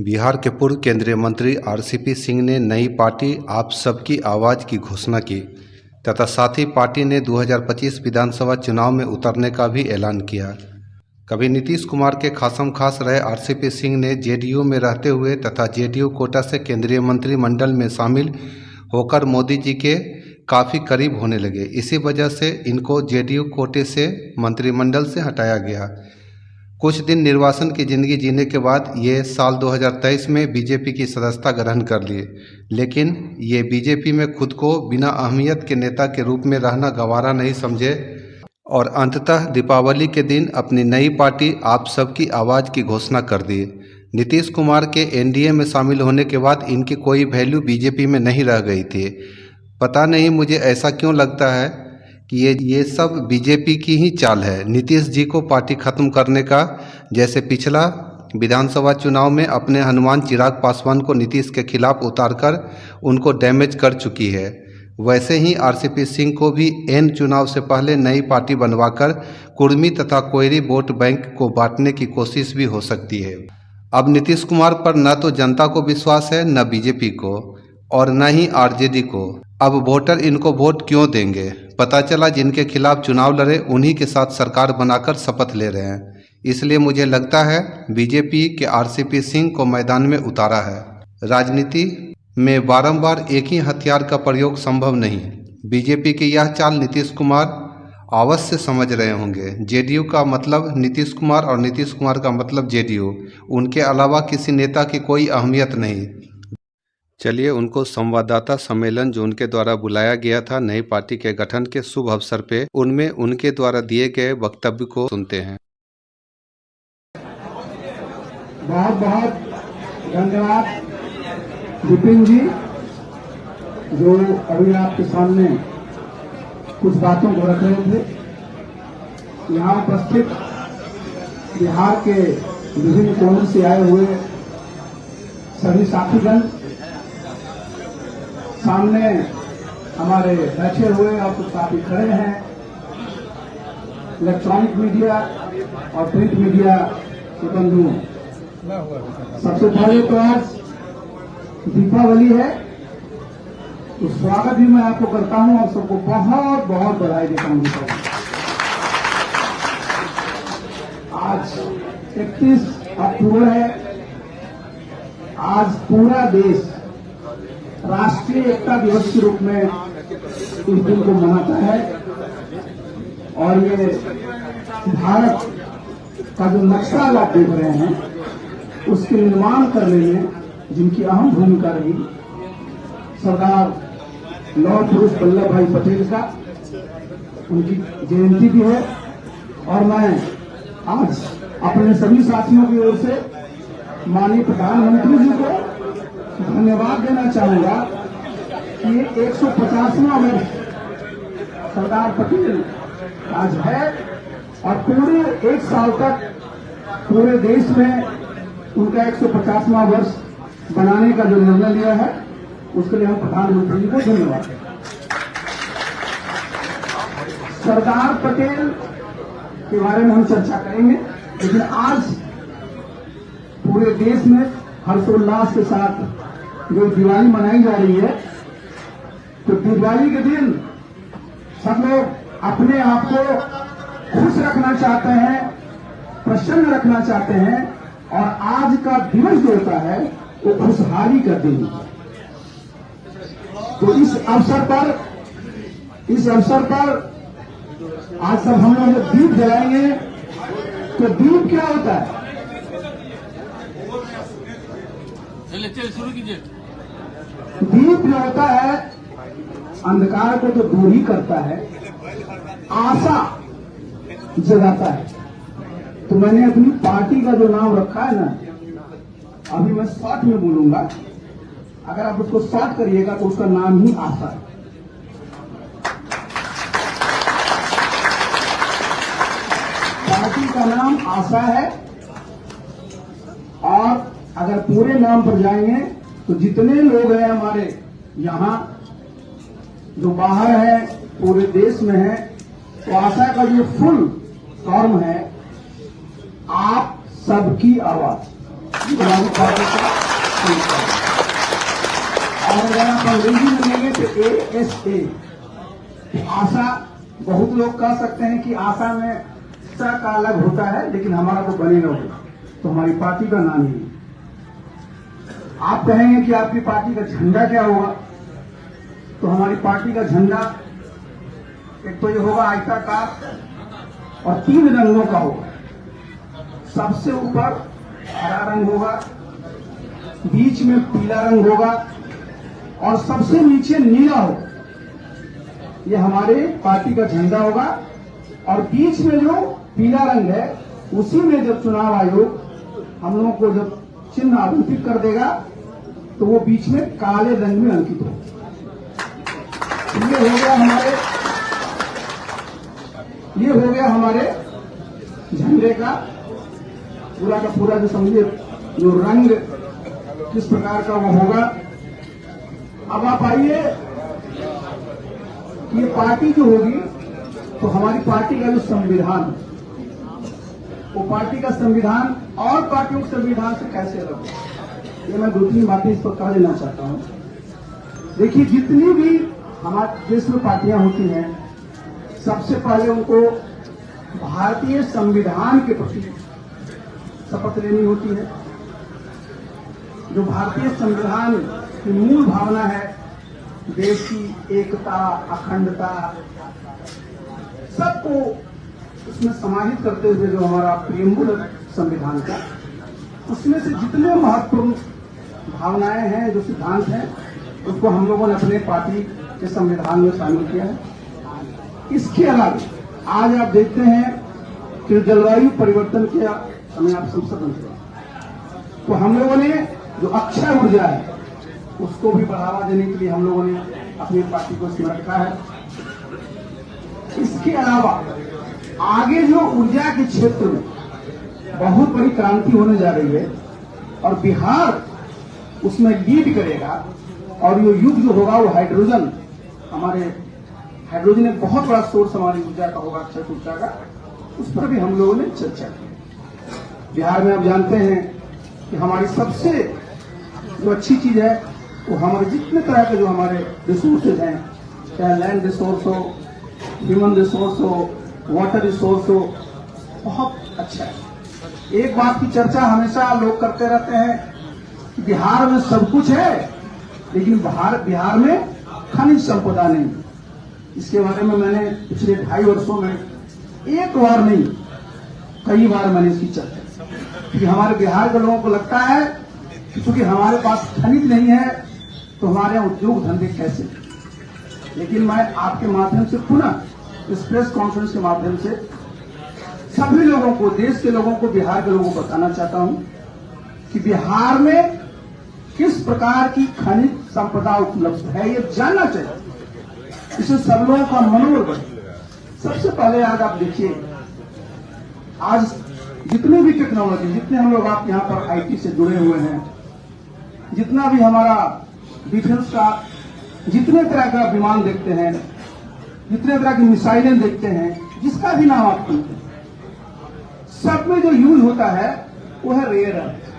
बिहार के पूर्व केंद्रीय मंत्री आरसीपी सिंह ने नई पार्टी आप सबकी आवाज़ की घोषणा की तथा साथ ही पार्टी ने 2025 विधानसभा चुनाव में उतरने का भी ऐलान किया। कभी नीतीश कुमार के खासम खास रहे आरसीपी सिंह ने जेडीयू में रहते हुए तथा जेडीयू कोटा से केंद्रीय मंत्रिमंडल में शामिल होकर मोदी जी के काफ़ी करीब होने लगे। इसी वजह से इनको जेडीयू कोटे से मंत्रिमंडल से हटाया गया। कुछ दिन निर्वासन की जिंदगी जीने के बाद ये साल 2023 में बीजेपी की सदस्यता ग्रहण कर लिए, लेकिन ये बीजेपी में खुद को बिना अहमियत के नेता के रूप में रहना गवारा नहीं समझे और अंततः दीपावली के दिन अपनी नई पार्टी आप सबकी आवाज़ की घोषणा कर दी। नीतीश कुमार के एनडीए में शामिल होने के बाद इनकी कोई वैल्यू बीजेपी में नहीं रह गई थी। पता नहीं मुझे ऐसा क्यों लगता है कि ये सब बीजेपी की ही चाल है, नीतीश जी को पार्टी खत्म करने का। जैसे पिछला विधानसभा चुनाव में अपने हनुमान चिराग पासवान को नीतीश के खिलाफ उतारकर उनको डैमेज कर चुकी है, वैसे ही आरसीपी सिंह को भी एन चुनाव से पहले नई पार्टी बनवाकर कुर्मी तथा कोयरी वोट बैंक को बांटने की कोशिश भी हो सकती है। अब नीतीश कुमार पर न तो जनता को विश्वास है, न बीजेपी को और न ही आरजेडी को। अब वोटर इनको वोट क्यों देंगे? पता चला जिनके खिलाफ चुनाव लड़े उन्हीं के साथ सरकार बनाकर शपथ ले रहे हैं। इसलिए मुझे लगता है बीजेपी के आरसीपी सिंह को मैदान में उतारा है। राजनीति में बारंबार एक ही हथियार का प्रयोग संभव नहीं। बीजेपी की यह चाल नीतीश कुमार अवश्य समझ रहे होंगे। जेडीयू का मतलब नीतीश कुमार और नीतीश कुमार का मतलब जेडीयू। उनके अलावा किसी नेता की कोई अहमियत नहीं। चलिए उनको संवाददाता सम्मेलन जो उनके द्वारा बुलाया गया था नई पार्टी के गठन के शुभ अवसर पे, उनमें उनके द्वारा दिए गए वक्तव्य को सुनते हैं। बहुत बहुत धन्यवाद विपिन जी, जो अभी आपके सामने कुछ बातों को रख रहे थे। यहाँ उपस्थित बिहार के विभिन्न कोनों से आए हुए सभी साथीगण, सामने हमारे बैठे हुए और कुछ साथी खड़े हैं, इलेक्ट्रॉनिक मीडिया और प्रिंट मीडिया के बंधुओं, सबसे पहले तो आज दीपावली है, तो स्वागत भी मैं आपको करता हूं और सबको बहुत बहुत बधाई देता हूं। आज 31 अक्टूबर है। आज पूरा देश राष्ट्रीय एकता दिवस के रूप में इस दिन को मनाता है और ये भारत का जो नक्शा आप देख रहे हैं उसके निर्माण करने में जिनकी अहम भूमिका रही, सरदार लौह पुरुष वल्लभ भाई पटेल का, उनकी जयंती भी है। और मैं आज अपने सभी साथियों की ओर से माननीय प्रधानमंत्री जी को धन्यवाद देना चाहूंगा कि 150वां वर्ष सरदार पटेल आज है और पूरे एक साल तक पूरे देश में उनका 150वां वर्ष बनाने का जो निर्णय लिया है उसके लिए हम प्रधानमंत्री जी को धन्यवाद दें। सरदार पटेल के बारे में हम चर्चा करेंगे, लेकिन आज पूरे देश में हर्षोल्लास के साथ जो दिवाली मनाई जा रही है, तो दिवाली के दिन सब लोग अपने आप को खुश रखना चाहते हैं, प्रसन्न रखना चाहते हैं और आज का दिवस जो होता है वो खुशहाली का दिन है। तो इस अवसर पर आज सब हम लोग दीप जलाएंगे। तो दीप क्या होता है? शुरू कीजिए। दीप जो होता है अंधकार को तो दूर ही करता है, आशा जगाता है। तो मैंने अपनी पार्टी का जो नाम रखा है ना, अभी मैं शॉर्ट में बोलूंगा, अगर आप उसको शॉर्ट करिएगा तो उसका नाम ही आशा है। पार्टी का नाम आशा है और अगर पूरे नाम पर जाएंगे तो जितने लोग हैं हमारे यहाँ, जो बाहर है, पूरे देश में है, तो आशा का जो फुल फॉर्म है आप सबकी आवाज। हमारी पार्टी का संकल्प है। और अगर आप अंग्रेजी में लेंगे तो ASA, आशा। बहुत लोग कह सकते हैं कि आशा में स का अलग होता है, लेकिन हमारा तो बनेगा होगा, तो हमारी पार्टी का नाम ही है। आप कहेंगे कि आपकी पार्टी का झंडा क्या होगा, तो हमारी पार्टी का झंडा एक तो ये होगा आयताकार और 3 रंगों का होगा। सबसे ऊपर हरा रंग होगा, बीच में पीला रंग होगा और सबसे नीचे नीला होगा। ये हमारे पार्टी का झंडा होगा। और बीच में जो पीला रंग है, उसी में जब चुनाव आयोग हम लोगों को जब चिन्ह आवंटित कर देगा, तो वो बीच में काले रंग में अंकित होगा। ये हो गया हमारे झंडे का पूरा जो समझिए जो रंग किस प्रकार का वो होगा। अब आप आइए, ये पार्टी जो होगी, तो हमारी पार्टी का जो संविधान, वो पार्टी का संविधान और पार्टियों के संविधान से कैसे अलग होगा, ये मैं 2-3 बातें इस पर कह देना चाहता हूं। देखिए, जितनी भी हमारे देश में पार्टियां होती हैं, सबसे पहले उनको भारतीय संविधान के प्रति शपथ लेनी होती है। जो भारतीय संविधान की मूल भावना है, देश की एकता, अखंडता, सबको उसमें समाहित करते हुए जो हमारा प्रियम्बुल संविधान का, उसमें से जितने महत्वपूर्ण भावनाएं हैं, जो सिद्धांत हैं, उसको हम लोगों ने अपने पार्टी के संविधान में शामिल किया है। इसके अलावा आज आप देखते हैं कि जलवायु परिवर्तन के समय आप संसद बन गए, तो हम लोगों ने जो अक्षय ऊर्जा है, उसको भी बढ़ावा देने के लिए हम लोगों ने अपनी पार्टी को इसमें रखा है। इसके अलावा आगे जो ऊर्जा के क्षेत्र में बहुत बड़ी क्रांति होने जा रही है और बिहार उसमें लीड करेगा, और ये युग जो होगा वो हाइड्रोजन, हमारे हाइड्रोजन एक बहुत बड़ा सोर्स हमारी ऊर्जा का होगा, अक्षय ऊर्जा का, उस पर भी हम लोगों ने चर्चा की। बिहार में आप जानते हैं कि हमारी सबसे जो अच्छी चीज है, वो हमारे जितने तरह के जो हमारे रिसोर्सेज हैं, चाहे लैंड रिसोर्स हो, ह्यूमन रिसोर्स हो, वाटर रिसोर्स हो, बहुत अच्छा है। एक बात की चर्चा हमेशा लोग करते रहते हैं कि बिहार में सब कुछ है, लेकिन बिहार में खनिज संपदा नहीं। इसके बारे में मैंने पिछले 2.5 वर्षों में एक बार नहीं, कई बार मैंने इसकी चर्चा की कि हमारे बिहार के लोगों को लगता है कि चूंकि हमारे पास खनिज नहीं है, तो हमारे यहाँ उद्योग धंधे कैसे। लेकिन मैं आपके माध्यम से पुनः इस प्रेस कॉन्फ्रेंस के माध्यम से सभी लोगों को, देश के लोगों को, बिहार के लोगों को बताना चाहता हूं कि बिहार में किस प्रकार की खनिज संपदा उपलब्ध है, ये जानना चाहिए। इससे सब लोगों का मनोबल बढ़े। सबसे पहले आज आप देखिए, आज जितने भी टेक्नोलॉजी, जितने हम लोग आप यहाँ पर IT से जुड़े हुए हैं, जितना भी हमारा डिफेंस का, जितने तरह का विमान देखते हैं, जितने तरह की मिसाइलें देखते हैं, जिसका भी नाम आप सुनते हैं, सब में जो यूज होता है वो है रेयर अर्थ।